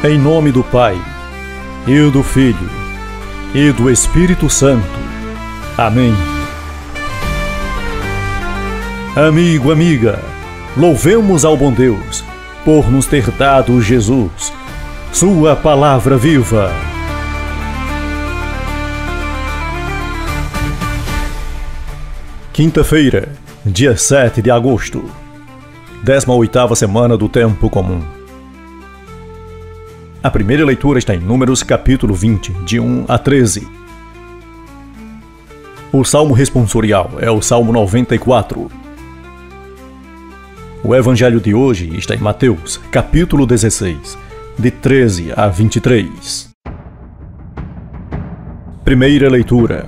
Em nome do Pai, e do Filho, e do Espírito Santo. Amém. Amigo, amiga, louvemos ao bom Deus por nos ter dado Jesus, sua palavra viva. Quinta-feira, dia 7 de agosto, 18ª semana do Tempo Comum. A primeira leitura está em Números capítulo 20, de 1 a 13. O salmo responsorial é o Salmo 94. O evangelho de hoje está em Mateus, capítulo 16, de 13 a 23. Primeira leitura.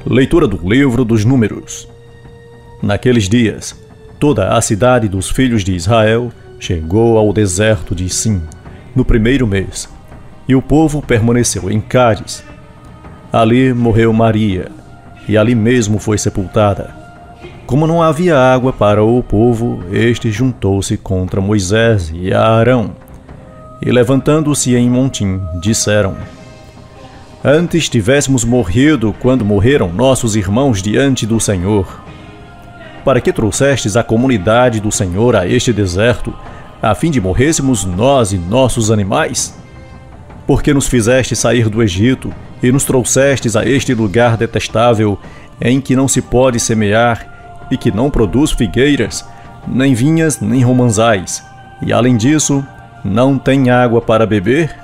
Leitura do livro dos Números. Naqueles dias, toda a cidade dos filhos de Israel chegou ao deserto de Sim, no primeiro mês, e o povo permaneceu em Cádiz. Ali morreu Maria, e ali mesmo foi sepultada. Como não havia água para o povo, este juntou-se contra Moisés e Arão, e levantando-se em montim, disseram: Antes tivéssemos morrido quando morreram nossos irmãos diante do Senhor. Para que trouxestes a comunidade do Senhor a este deserto, a fim de morrêssemos nós e nossos animais? Porque nos fizeste sair do Egito e nos trouxestes a este lugar detestável, em que não se pode semear e que não produz figueiras, nem vinhas, nem romanzais, e além disso, não tem água para beber?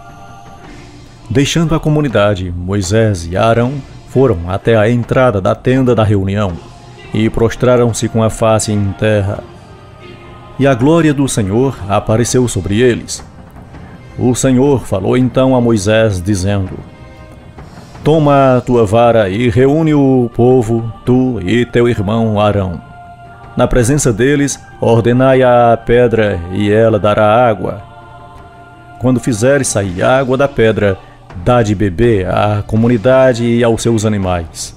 Deixando a comunidade, Moisés e Arão foram até a entrada da tenda da reunião e prostraram-se com a face em terra. E a glória do Senhor apareceu sobre eles. O Senhor falou então a Moisés, dizendo: Toma a tua vara e reúne o povo, tu e teu irmão Arão. Na presença deles, ordenai a pedra, e ela dará água. Quando fizeres sair água da pedra, dá de beber à comunidade e aos seus animais.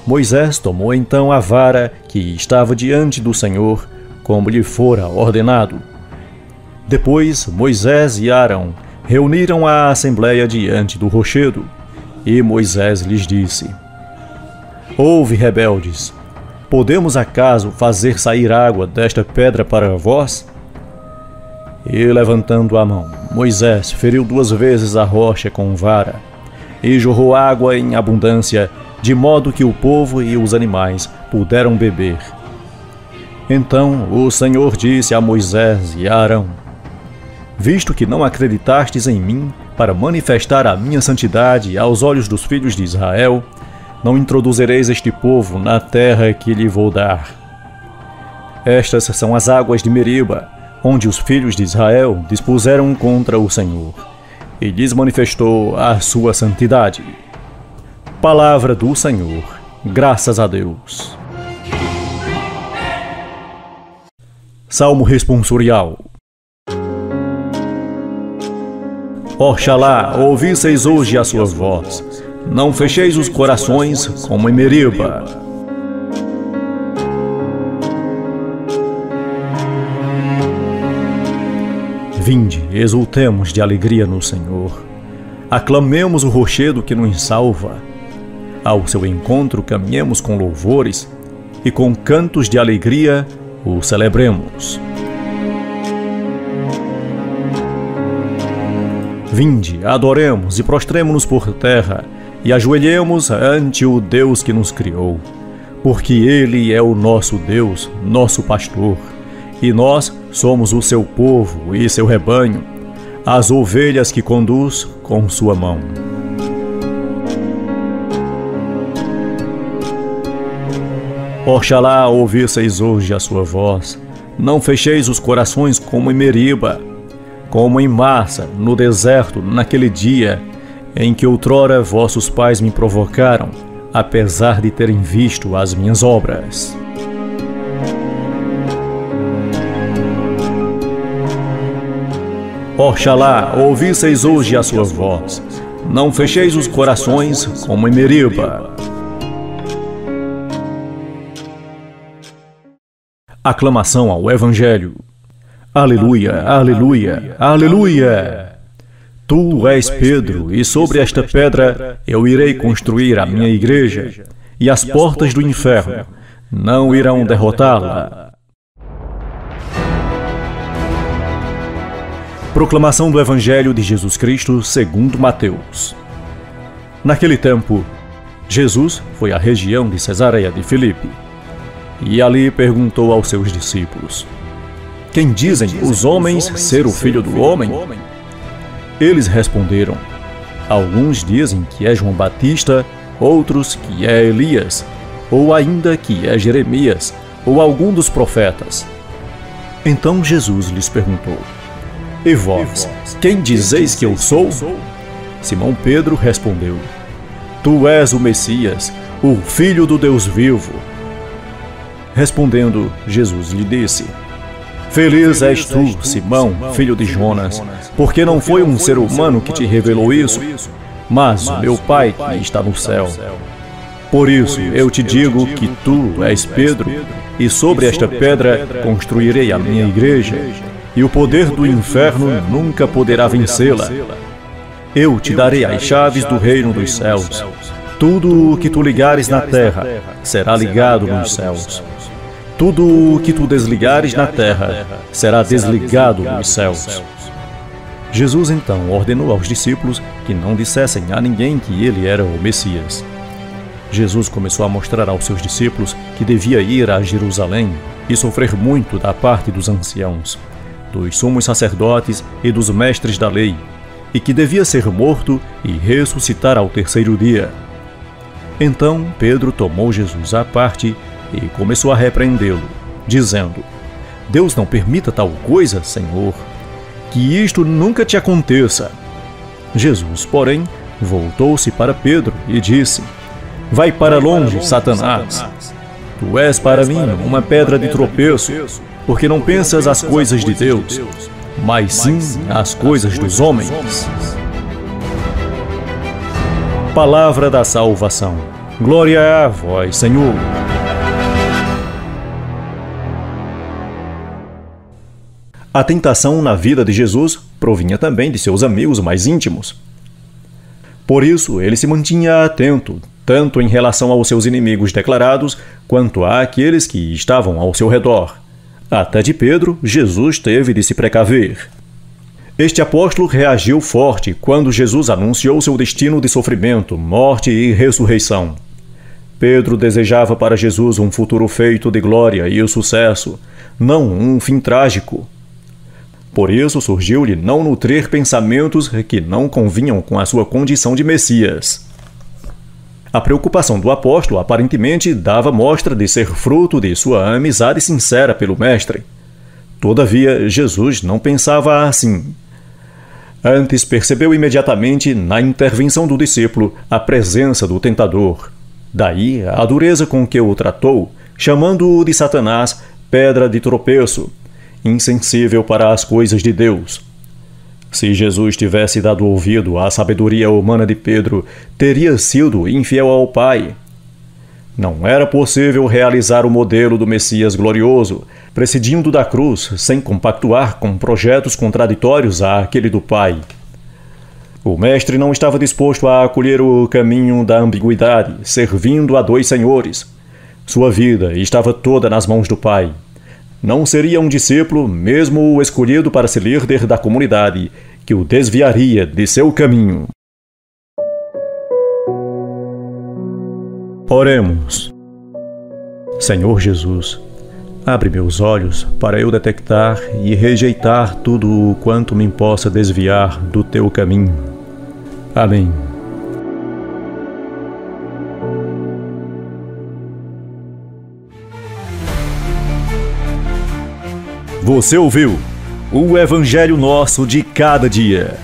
Moisés tomou então a vara que estava diante do Senhor, como lhe fora ordenado. Depois Moisés e Arão reuniram a assembleia diante do rochedo, e Moisés lhes disse: Ouve, rebeldes, podemos acaso fazer sair água desta pedra para vós? E levantando a mão, Moisés feriu 2 vezes a rocha com vara, e jorrou água em abundância, de modo que o povo e os animais puderam beber. Então o Senhor disse a Moisés e a Arão: Visto que não acreditastes em mim para manifestar a minha santidade aos olhos dos filhos de Israel, não introduzireis este povo na terra que lhe vou dar. Estas são as águas de Meriba, onde os filhos de Israel dispuseram contra o Senhor, e lhes manifestou a sua santidade. Palavra do Senhor, graças a Deus. Salmo responsorial. Oxalá ouvisseis hoje a sua voz, não fecheis os corações como em Meriba. Vinde, exultemos de alegria no Senhor. Aclamemos o rochedo que nos salva. Ao seu encontro caminhemos com louvores, e com cantos de alegria o celebremos. Vinde, adoremos e prostremo-nos por terra, e ajoelhemos ante o Deus que nos criou, porque Ele é o nosso Deus, nosso pastor, e nós somos o seu povo e seu rebanho, as ovelhas que conduz com sua mão. Oxalá ouvisseis hoje a sua voz, não fecheis os corações como em Meriba, como em Massa, no deserto, naquele dia em que outrora vossos pais me provocaram, apesar de terem visto as minhas obras. Oxalá ouvisseis hoje a sua voz, não fecheis os corações como em Meriba. Aclamação ao Evangelho. Aleluia, aleluia, aleluia! Tu és Pedro, e sobre esta pedra eu irei construir a minha igreja, e as portas do inferno não irão derrotá-la. Proclamação do Evangelho de Jesus Cristo segundo Mateus. Naquele tempo, Jesus foi à região de Cesareia de Filipe, e ali perguntou aos seus discípulos: Quem dizem os homens ser o Filho do Homem? Eles responderam: Alguns dizem que é João Batista, outros que é Elias, ou ainda que é Jeremias, ou algum dos profetas. Então Jesus lhes perguntou: E vós, quem dizeis que eu sou? Simão Pedro respondeu: Tu és o Messias, o Filho do Deus vivo. Respondendo, Jesus lhe disse: Feliz és tu, Simão, filho de Jonas, porque não foi um ser humano que te revelou isso, mas o meu Pai que está no céu. Por isso eu te digo que tu és Pedro, e sobre esta pedra construirei a minha igreja, e o poder do inferno nunca poderá vencê-la. Eu te darei as chaves do reino dos céus. Tudo o que tu ligares na terra será ligado nos céus. Tudo o que tu desligares na terra será desligado nos céus. Jesus então ordenou aos discípulos que não dissessem a ninguém que ele era o Messias. Jesus começou a mostrar aos seus discípulos que devia ir a Jerusalém e sofrer muito da parte dos anciãos, dos sumos sacerdotes e dos mestres da lei, e que devia ser morto e ressuscitar ao terceiro dia. Então Pedro tomou Jesus à parte e começou a repreendê-lo, dizendo: Deus não permita tal coisa, Senhor, que isto nunca te aconteça. Jesus, porém, voltou-se para Pedro e disse: Vai para longe, Satanás. Tu és para mim uma pedra de tropeço, porque não pensas as coisas de Deus, mas sim as coisas dos homens. Palavra da salvação. Glória a vós, Senhor. A tentação na vida de Jesus provinha também de seus amigos mais íntimos. Por isso, ele se mantinha atento, tanto em relação aos seus inimigos declarados, quanto àqueles que estavam ao seu redor. Até de Pedro, Jesus teve de se precaver. Este apóstolo reagiu forte quando Jesus anunciou seu destino de sofrimento, morte e ressurreição. Pedro desejava para Jesus um futuro feito de glória e sucesso, não um fim trágico. Por isso surgiu-lhe não nutrir pensamentos que não convinham com a sua condição de Messias. A preocupação do apóstolo aparentemente dava mostra de ser fruto de sua amizade sincera pelo Mestre. Todavia, Jesus não pensava assim. Antes percebeu imediatamente na intervenção do discípulo a presença do tentador. Daí a dureza com que o tratou, chamando-o de Satanás, pedra de tropeço, insensível para as coisas de Deus. Se Jesus tivesse dado ouvido à sabedoria humana de Pedro, teria sido infiel ao Pai. Não era possível realizar o modelo do Messias glorioso, prescindindo da cruz, sem compactuar com projetos contraditórios àquele do Pai. O Mestre não estava disposto a acolher o caminho da ambiguidade, servindo a dois senhores. Sua vida estava toda nas mãos do Pai. Não seria um discípulo, mesmo o escolhido para ser líder da comunidade, que o desviaria de seu caminho. Oremos. Senhor Jesus, abre meus olhos para eu detectar e rejeitar tudo o quanto me possa desviar do teu caminho. Amém. Você ouviu o Evangelho Nosso de Cada Dia.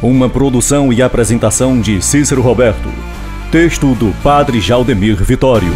Uma produção e apresentação de Cícero Roberto. Texto do Padre Jaldemir Vitório.